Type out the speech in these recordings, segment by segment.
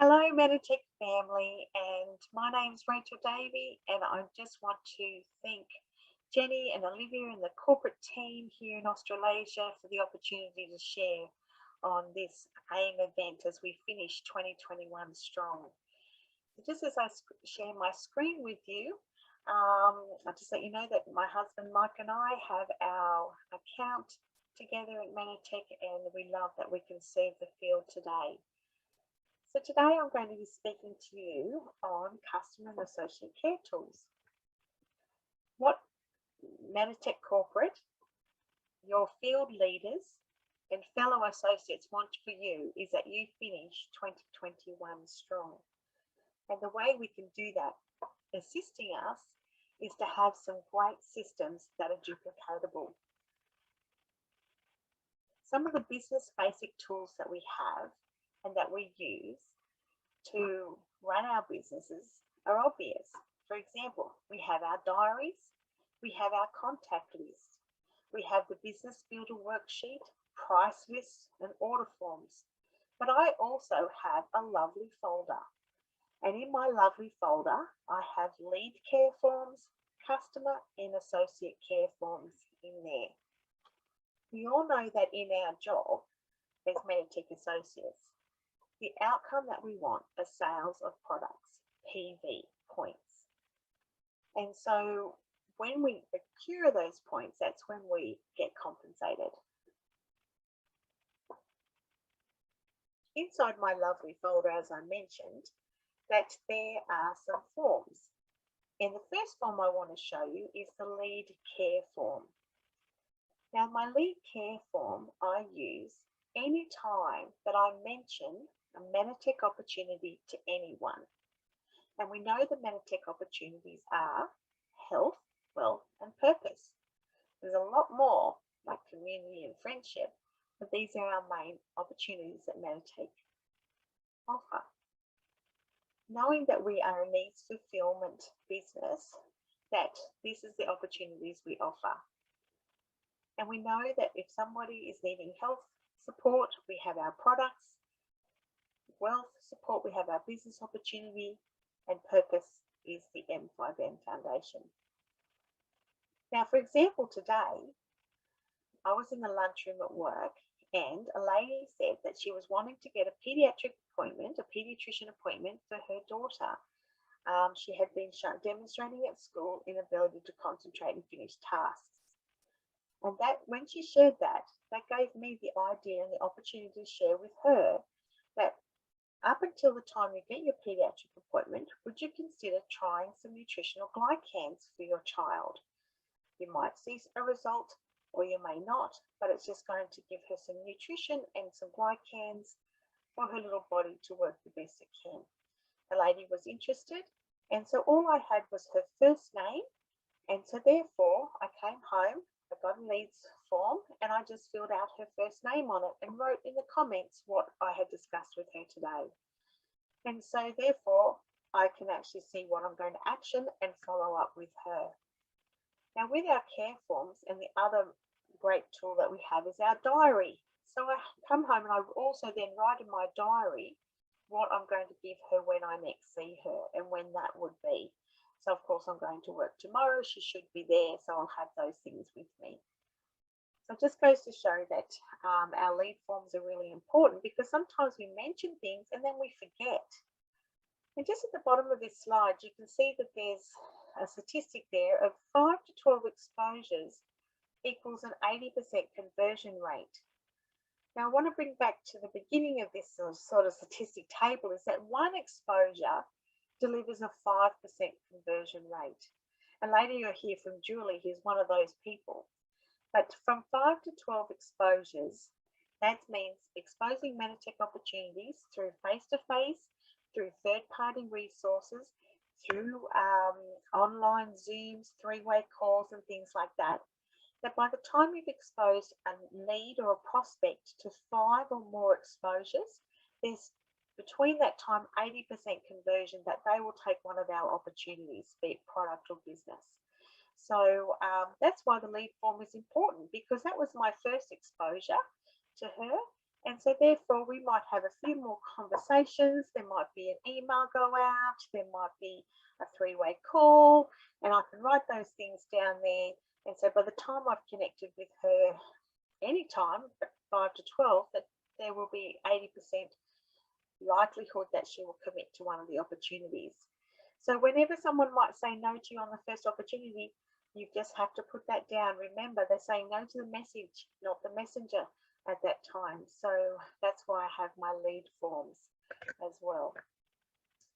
Hello, Meditech family, and my name's Rachel Davy, and I just want to thank Jenny and Olivia and the corporate team here in Australasia for the opportunity to share on this AIM event as we finish 2021 strong. So just as I share my screen with you, I'll just let you know that my husband Mike and I have our account together at Meditech, and we love that we can serve the field today. So today I'm going to be speaking to you on customer and associate care tools. What Meditech Corporate, your field leaders and fellow associates want for you is that you finish 2021 strong. And the way we can do that, assisting us, is to have some great systems that are duplicatable. Some of the business basic tools that we have and that we use to run our businesses are obvious. For example, we have our diaries, we have our contact list, we have the business builder worksheet, price lists and order forms. But I also have a lovely folder. And in my lovely folder, I have lead care forms, customer and associate care forms in there. We all know that in our job as Meditech associates, the outcome that we want are sales of products, PV, points. And so when we accrue those points, that's when we get compensated. Inside my lovely folder, as I mentioned, that there are some forms. And the first form I want to show you is the lead care form. Now, my lead care form I use any time that I mention a Meditech opportunity to anyone. And we know the Meditech opportunities are health, wealth, and purpose. There's a lot more like community and friendship, but these are our main opportunities that Meditech offer. Knowing that we are a needs fulfillment business, that this is the opportunities we offer. And we know that if somebody is needing health support, we have our products. Wealth support, we have our business opportunity, and purpose is the M5M Foundation. Now, for example, today, I was in the lunchroom at work and a lady said that she was wanting to get a pediatrician appointment for her daughter. She had been demonstrating at school inability to concentrate and finish tasks. And that when she shared that gave me the idea and the opportunity to share with her that up until the time you get your pediatric appointment, would you consider trying some nutritional glycans for your child? You might see a result or you may not, but it's just going to give her some nutrition and some glycans for her little body to work the best it can. The lady was interested, and so all I had was her first name, and so therefore I came home, I got a needs form, and I just filled out her first name on it and wrote in the comments what I had discussed with her today. And so therefore I can actually see what I'm going to action and follow up with her. Now with our care forms, and the other great tool that we have is our diary. So I come home and I also then write in my diary what I'm going to give her when I next see her and when that would be. So of course I'm going to work tomorrow, she should be there, so I'll have those things with me. So it just goes to show that our lead forms are really important because sometimes we mention things and then we forget. And just at the bottom of this slide, you can see that there's a statistic there of 5 to 12 exposures equals an 80% conversion rate. Now I want to bring back to the beginning of this sort of statistic table is that one exposure delivers a 5% conversion rate. And later you'll hear from Julie, who's one of those people. But from 5 to 12 exposures, that means exposing Meditech opportunities through face-to-face, through third-party resources, through online Zooms, three-way calls and things like that, that by the time you've exposed a lead or a prospect to 5 or more exposures, there's between that time 80% conversion that they will take one of our opportunities, be it product or business. So that's why the lead form is important, because that was my first exposure to her, And so therefore we might have a few more conversations, there might be an email go out, there might be a three-way call, and I can write those things down there. And so by the time I've connected with her anytime at 5 to 12, that there will be 80% likelihood that she will commit to one of the opportunities. So whenever someone might say no to you on the first opportunity, you just have to put that down. Remember, they're saying no to the message, not the messenger at that time. So that's why I have my lead forms as well.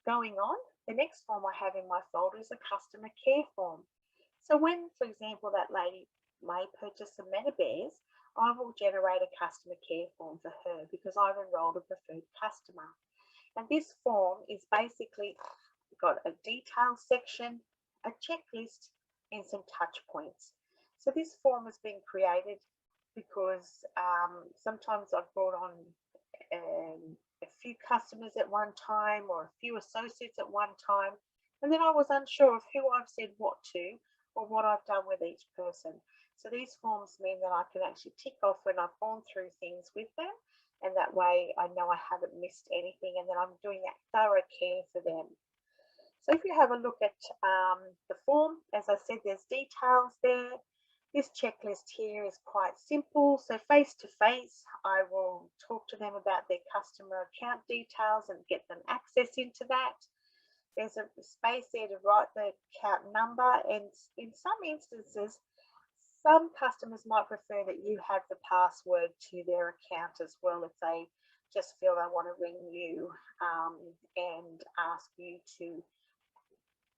Going on, the next form I have in my folder is a customer care form. So when, for example, that lady may purchase some Meta Bears, I will generate a customer care form for her because I've enrolled a preferred customer. And this form is basically got a detail section, a checklist, and some touch points. So this form has been created because sometimes I've brought on a few customers at one time or a few associates at one time, and then I was unsure of who I've said what to or what I've done with each person. So these forms mean that I can actually tick off when I've gone through things with them, and that way I know I haven't missed anything and that I'm doing that thorough care for them. So if you have a look at the form, as I said, there's details there. This checklist here is quite simple. So face to face, I will talk to them about their customer account details and get them access into that. There's a space there to write the account number, and in some instances, some customers might prefer that you have the password to their account as well if they just feel they want to ring you and ask you to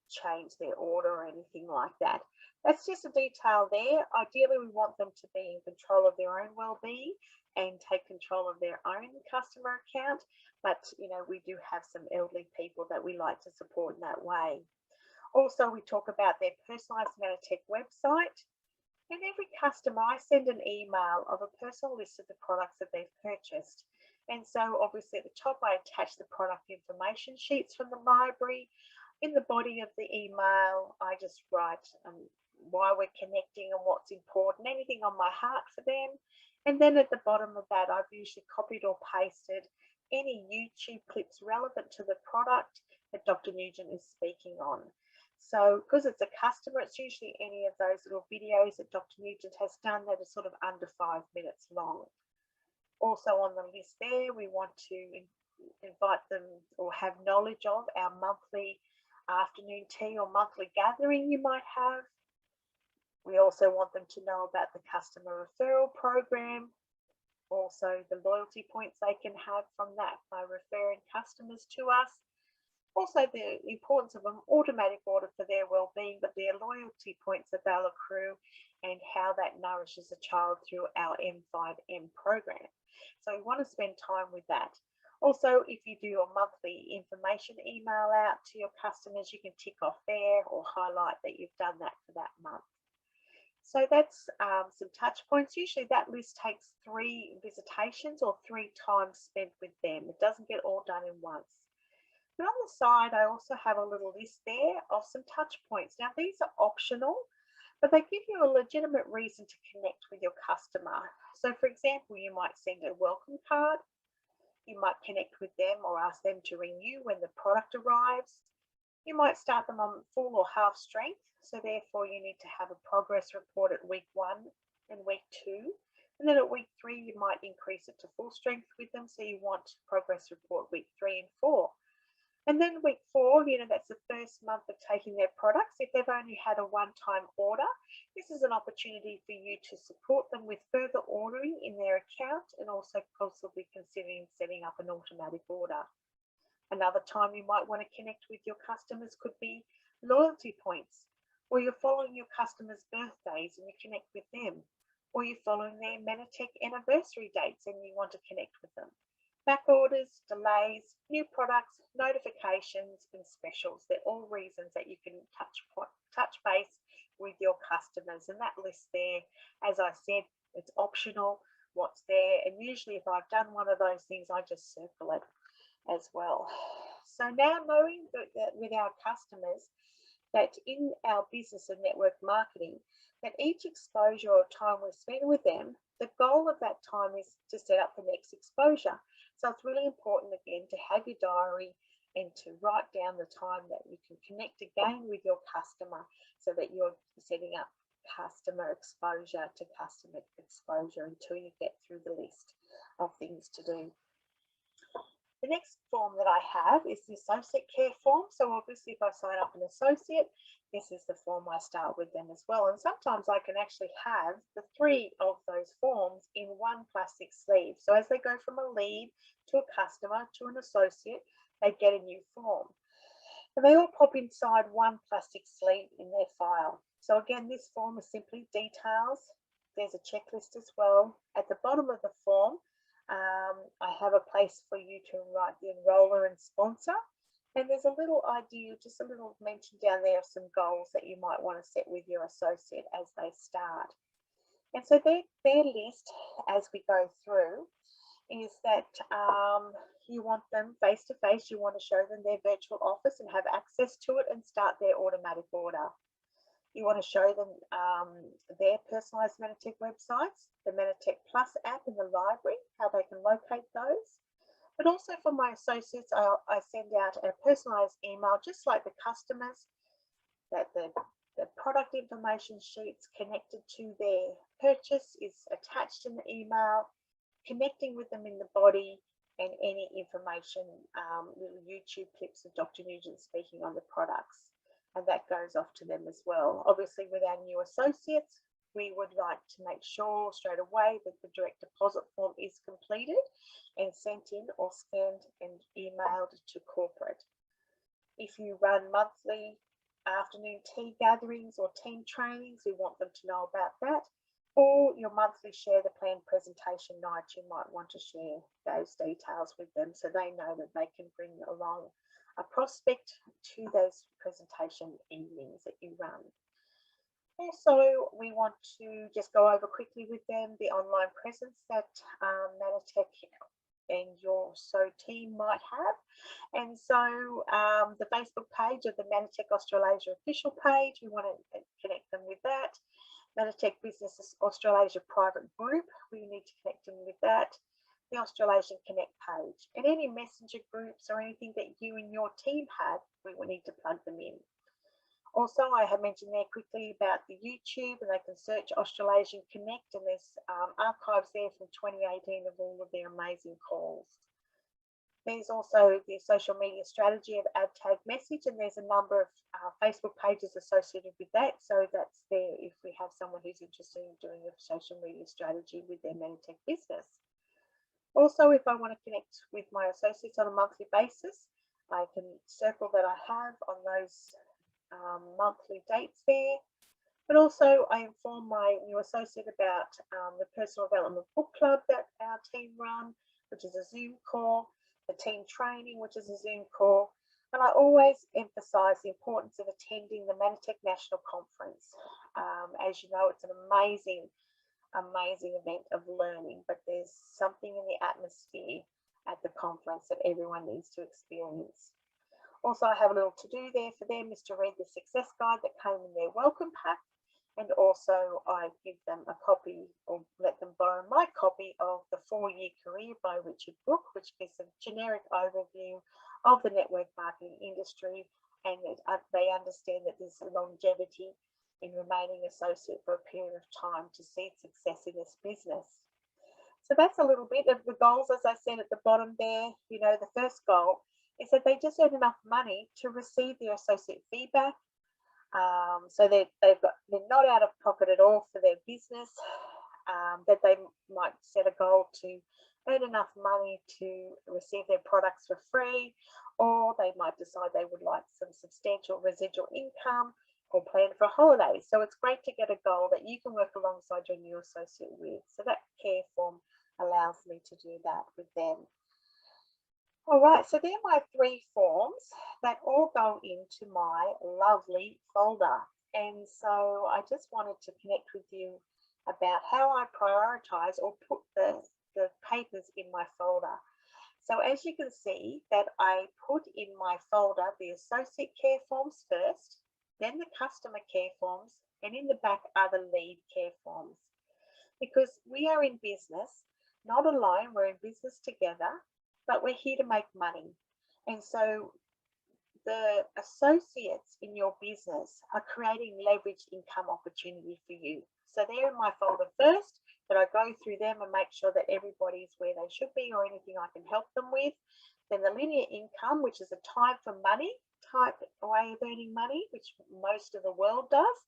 change their order or anything like that. That's just a detail there. Ideally, we want them to be in control of their own well-being and take control of their own customer account. But, you know, we do have some elderly people that we like to support in that way. Also, we talk about their personalised Manatech website. And every customer, I send an email of a personal list of the products that they've purchased. And so obviously at the top, I attach the product information sheets from the library. In the body of the email, I just write why we're connecting and what's important, anything on my heart for them. And then at the bottom of that, I've usually copied or pasted any YouTube clips relevant to the product that Dr. Nugent is speaking on. So because it's a customer, it's usually any of those little videos that Dr. Nugent has done that are sort of under 5 minutes long. Also on the list there, we want to invite them or have knowledge of our monthly afternoon tea or monthly gathering you might have. We also want them to know about the customer referral program, also the loyalty points they can have from that by referring customers to us. Also the importance of an automatic order for their well-being, but their loyalty points that they'll accrue and how that nourishes a child through our M5M program. So we want to spend time with that. Also, if you do a monthly information email out to your customers, you can tick off there or highlight that you've done that for that month. So that's some touch points. Usually that list takes 3 visitations or 3 times spent with them. It doesn't get all done in once. But on the side, I also have a little list there of some touch points. Now, these are optional, but they give you a legitimate reason to connect with your customer. So, for example, you might send a welcome card. You might connect with them or ask them to ring you when the product arrives. You might start them on full or half strength. So therefore you need to have a progress report at week 1 and week 2. And then at week 3, you might increase it to full strength with them. So you want progress report week 3 and 4. And then week 4, you know, that's the first month of taking their products. If they've only had a one-time order, this is an opportunity for you to support them with further ordering in their account and also possibly considering setting up an automatic order. Another time you might want to connect with your customers could be loyalty points, or you're following your customers' birthdays and you connect with them, or you're following their Manatech anniversary dates and you want to connect with them. Back orders, delays, new products, notifications and specials. They're all reasons that you can touch base with your customers. And that list there, as I said, it's optional what's there. And usually if I've done one of those things, I just circle it as well. So now knowing that with our customers, that in our business and network marketing, that each exposure or time we spend with them the goal of that time is to set up the next exposure. So it's really important again to have your diary and to write down the time that you can connect again with your customer so that you're setting up customer exposure to customer exposure until you get through the list of things to do. The next form that I have is the associate care form. So obviously if I sign up an associate, this is the form I start with them as well. And sometimes I can actually have the 3 of those forms in one plastic sleeve. So as they go from a lead to a customer to an associate, they get a new form. And they all pop inside one plastic sleeve in their file. So again, this form is simply details. There's a checklist as well. At the bottom of the form, I have a place for you to write the enroller and sponsor. And there's a little idea, just a little mention down there of some goals that you might want to set with your associate as they start. And so their list as we go through is that you want them face to face, you want to show them their virtual office and have access to it and start their automatic order. You want to show them their personalised Manatech websites, the Manatech Plus app in the library, how they can locate those. But also for my associates, I send out a personalised email, just like the customers, that the product information sheets connected to their purchase is attached in the email, connecting with them in the body, and any information, little YouTube clips of Dr. Nugent speaking on the products. And that goes off to them as well. Obviously, with our new associates, we would like to make sure straight away that the direct deposit form is completed and sent in or scanned and emailed to corporate. If you run monthly afternoon tea gatherings or team trainings, we want them to know about that. Or your monthly share the plan presentation night, you might want to share those details with them so they know that they can bring along a prospect to those presentation evenings that you run. Also, we want to just go over quickly with them the online presence that Manatech and your team might have. And so the Facebook page of the Manatech Australasia official page, we want to connect them with that. Manatech Business Australasia private group, we need to connect them with that. The Australasian Connect page, and any messenger groups or anything that you and your team have, we will need to plug them in. Also, I have mentioned there quickly about the YouTube, and they can search Australasian Connect, and there's archives there from 2018 of all of their amazing calls. There's also the social media strategy of Ad Tag Message, and there's a number of Facebook pages associated with that. So that's there if we have someone who's interested in doing a social media strategy with their Manatech business. Also, if I want to connect with my associates on a monthly basis, I can circle that I have on those monthly dates there. But also, I inform my new associate about the personal development book club that our team run, which is a Zoom call, the team training, which is a Zoom call. And I always emphasise the importance of attending the Manatech National Conference. As you know, it's an amazing event of learning, but there's something in the atmosphere at the conference that everyone needs to experience. Also, I have a little to-do there for them is to read the success guide that came in their welcome pack, and also I give them a copy or let them borrow my copy of the 4-Year Career by Richard Brooke, which gives a generic overview of the network marketing industry, and they understand that there's longevity in remaining associate for a period of time to see success in this business. So that's a little bit of the goals, as I said at the bottom there. You know, the first goal is that they just earn enough money to receive their associate feedback. So they're not out of pocket at all for their business, that they might set a goal to earn enough money to receive their products for free, or they might decide they would like some substantial residual income or plan for holidays. So it's great to get a goal that you can work alongside your new associate with. So that care form allows me to do that with them. All right, so they're my 3 forms that all go into my lovely folder. And so I just wanted to connect with you about how I prioritize or put the papers in my folder. So as you can see that I put in my folder the associate care forms first, then the customer care forms, and in the back are the lead care forms. because we are in business, not alone, we're in business together, but we're here to make money. And so the associates in your business are creating leveraged income opportunity for you. So they're in my folder first, but I go through them and make sure that everybody's where they should be or anything I can help them with. Then the linear income, which is a time for money type way of earning money, which most of the world does.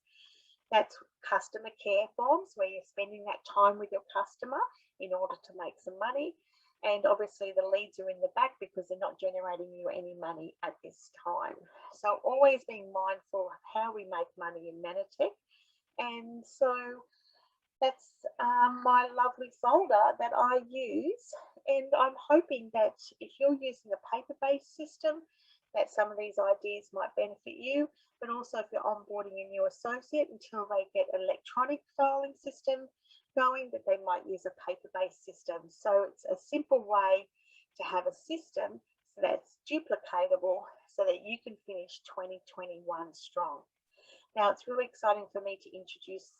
That's customer care forms where you're spending that time with your customer in order to make some money. And obviously the leads are in the back because they're not generating you any money at this time. So always being mindful of how we make money in Manatech. And so that's my lovely folder that I use. And I'm hoping that if you're using a paper-based system, that some of these ideas might benefit you, but also if you're onboarding a new associate until they get an electronic filing system going, that they might use a paper-based system. So it's a simple way to have a system that's duplicatable so that you can finish 2021 strong. Now it's really exciting for me to introduce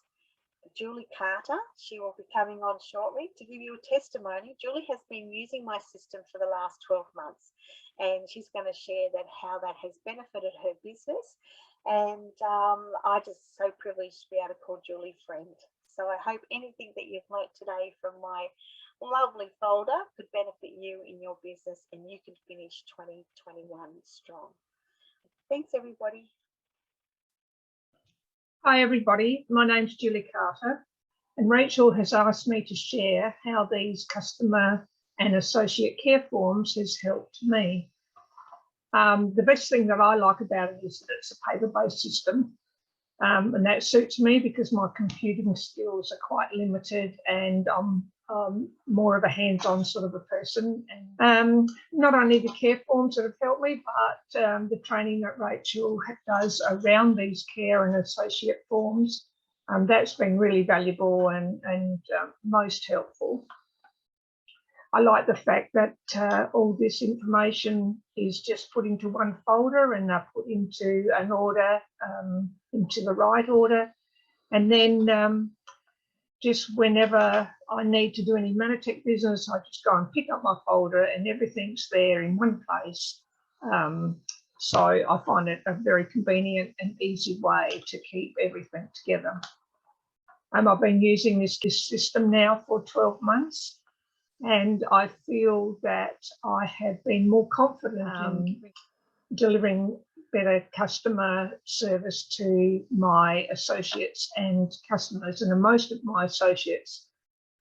Julie Carter. She will be coming on shortly to give you a testimony. Julie has been using my system for the last 12 months, and she's going to share that how that has benefited her business. And I just so privileged to be able to call Julie friend. So I hope anything that you've learnt today from my lovely folder could benefit you in your business and you can finish 2021 strong. Thanks, everybody. Hi everybody, my name's Julie Carter and Rachel has asked me to share how these customer and associate care forms has helped me. The best thing that I like about it is that it's a paper-based system, and that suits me because my computing skills are quite limited and I'm more of a hands-on sort of a person. And not only the care forms that have helped me, but the training that Rachel does around these care and associate forms, that's been really valuable and most helpful. I like the fact that all this information is just put into one folder and they're put into an order, into the right order. And then just whenever I need to do any Manatech business, I just go and pick up my folder and everything's there in one place. So I find it a very convenient and easy way to keep everything together. I've been using this system now for 12 months and I feel that I have been more confident in delivering better customer service to my associates and customers, and most of my associates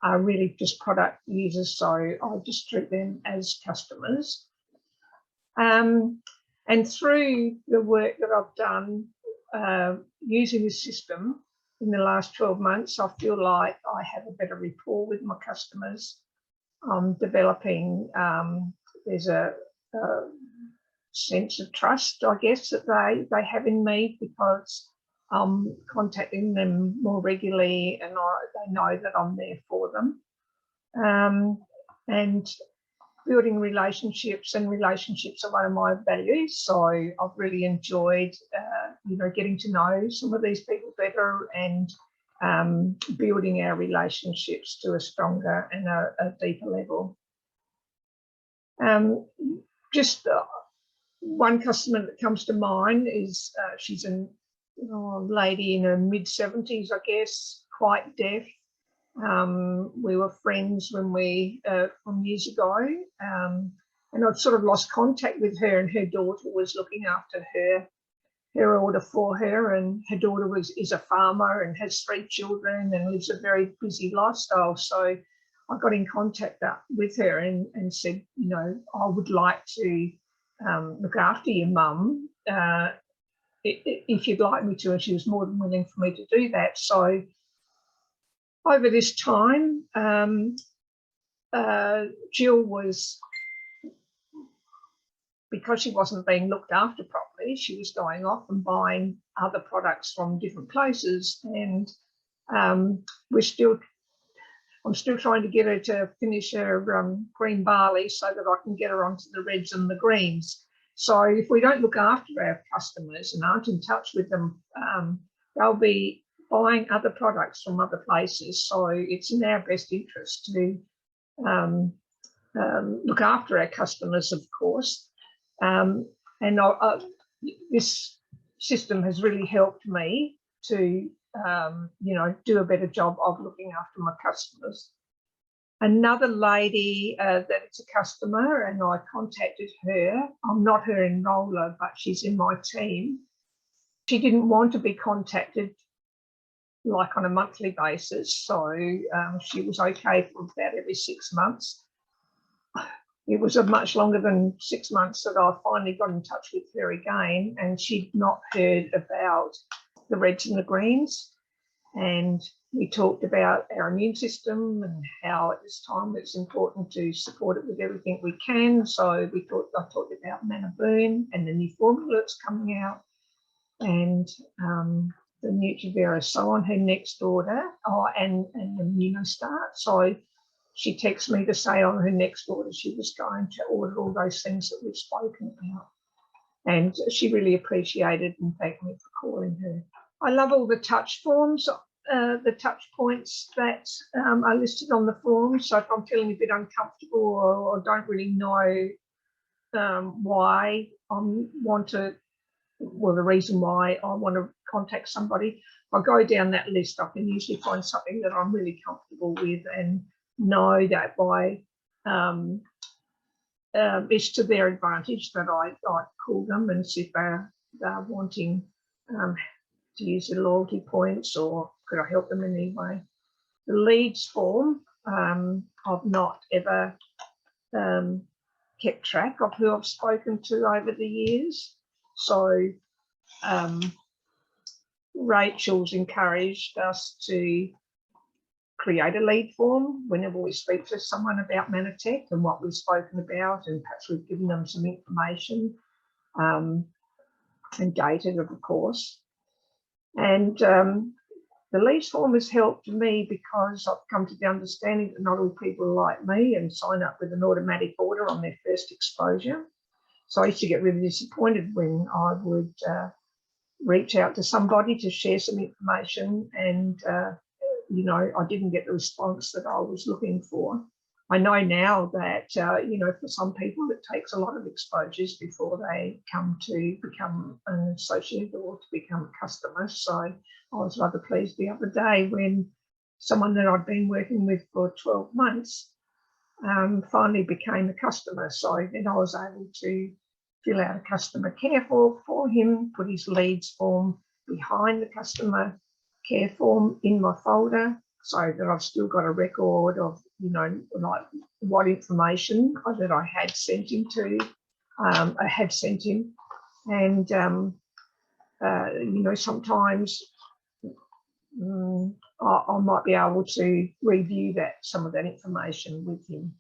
are really just product users, so I just treat them as customers. And through the work that I've done using the system in the last 12 months, I feel like I have a better rapport with my customers. I'm developing, there's a sense of trust, I guess, that they have in me because I'm contacting them more regularly and they know that I'm there for them. And building relationships, and relationships are one of my values. So I've really enjoyed, getting to know some of these people better and building our relationships to a stronger and a deeper level. One customer that comes to mind is she's a lady in her mid-70s, I guess, quite deaf. We were friends when from years ago, and I'd sort of lost contact with her, and her daughter was looking after her order for her, and her daughter is a farmer and has 3 children and lives a very busy lifestyle. So I got in contact with her and said, I would like to look after your mum if you'd like me to, and she was more than willing for me to do that. So over this time, Jill was, because she wasn't being looked after properly, she was going off and buying other products from different places, and I'm still trying to get her to finish her green barley so that I can get her onto the reds and the greens. So if we don't look after our customers and aren't in touch with them, they'll be buying other products from other places. So it's in our best interest to look after our customers, of course. And this system has really helped me to, do a better job of looking after my customers. Another lady that it's a customer, and I contacted her. I'm not her enroller, but she's in my team. She didn't want to be contacted like on a monthly basis, so she was okay for about every 6 months. It was much longer than 6 months that I finally got in touch with her again, and she'd not heard about the reds and the greens. And we talked about our immune system and how at this time it's important to support it with everything we can. So I talked about Manaboon and the new formula that's coming out, and the Nutrivera, so on her next order, and the Immunostart. So she texted me to say on her next order she was going to order all those things that we've spoken about. And she really appreciated and thanked me for calling her. I love all the touch forms, the touch points that are listed on the form. So if I'm feeling a bit uncomfortable or don't really know why the reason why I want to contact somebody, if I go down that list, I can usually find something that I'm really comfortable with and know that by it's to their advantage that I call them and see if they're wanting to use their loyalty points, or could I help them in any way. The leads form, I've not ever kept track of who I've spoken to over the years. So Rachel's encouraged us to create a lead form whenever we speak to someone about Manatech and what we've spoken about, and perhaps we've given them some information and dated, of course. And the leads form has helped me because I've come to the understanding that not all people are like me and sign up with an automatic order on their first exposure. So I used to get really disappointed when I would reach out to somebody to share some information and I didn't get the response that I was looking for. I know now that, for some people, it takes a lot of exposures before they come to become an associate or to become a customer. So I was rather pleased the other day when someone that I'd been working with for 12 months finally became a customer. So then I was able to fill out a customer care form for him, put his leads form behind the customer care form in my folder, so that I've still got a record of, like what information that I had sent him to. And sometimes I might be able to review some of that information with him.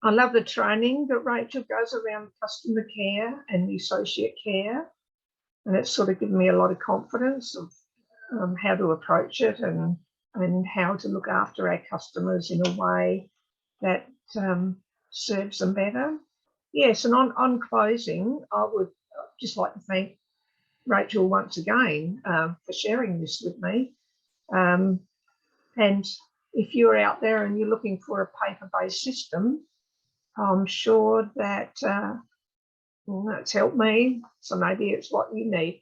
I love the training that Rachel does around customer care and the associate care, and it's sort of given me a lot of confidence of how to approach it and how to look after our customers in a way that serves them better. Yes, and on closing, I would just like to thank Rachel once again for sharing this with me. And if you're out there and you're looking for a paper-based system, I'm sure that that's helped me, so maybe it's what you need.